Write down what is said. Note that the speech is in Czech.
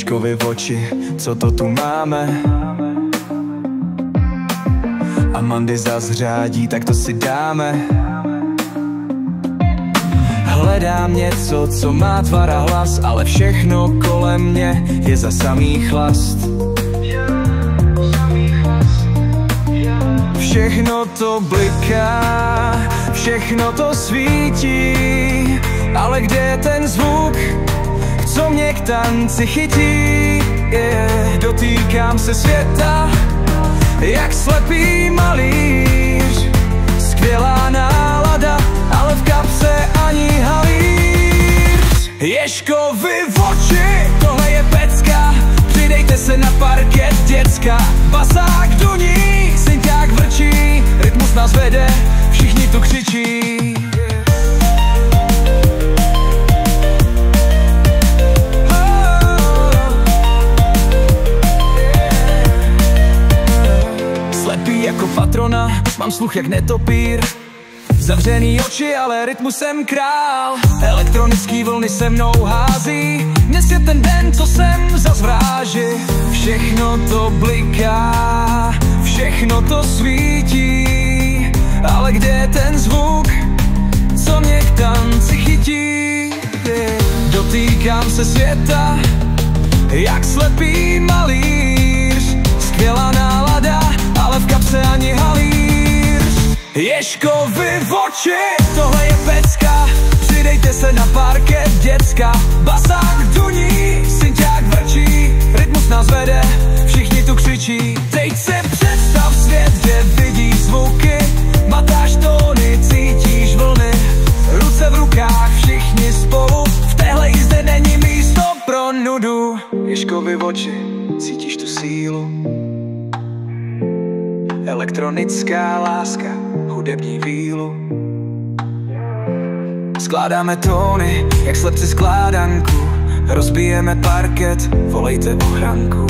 Ježkovi v oči, co to tu máme? Amandy zas řádí, tak to si dáme. Hledám něco, co má tvar a hlas, ale všechno kolem mě je za samý chlast. Všechno to bliká, všechno to svítí, ale kde je ten zvuk, co mě k tanci chytí? Dotýkám se světa, jak slepý malíř. Skvělá nálada, ale v kapse ani halíř. Ježkovi v oči, tohle je pecka. Přidejte se na parket, děcka. Basák duní, synťák vrčí, rytmus nás vede, všichni tu křičí. Slepý jako patrona, mám sluch jak netopír. Zavřený oči, ale rytmu jsem král. Elektronický vlny se mnou hází. Dnes je ten den, co jsem zas v ráži. Všechno to bliká, všechno to svítí, ale kde je ten zvuk, co mě k tanci chytí? Dotýkám se světa, jak slepý malíř. Skvělá nálada, ale v kapse ani halíř. Ježkovi v oči, tohle je pecka. Přidejte se na parket, děcka. Basák duní, synťák vrčí, rytmus nás vede, všichni tu křičí. Teď se představ svět, kde vidíš zvuky, matáš tóny, cítíš vlny, ruce v rukách, všichni spolu. V téhle jízde není místo pro nudu. Ježkovi v oči, cítíš tu sílu. Elektronická láska, hudební vílu. Skládáme tóny, jak slepci skládanku. Rozbijeme parket, volejte ochranku.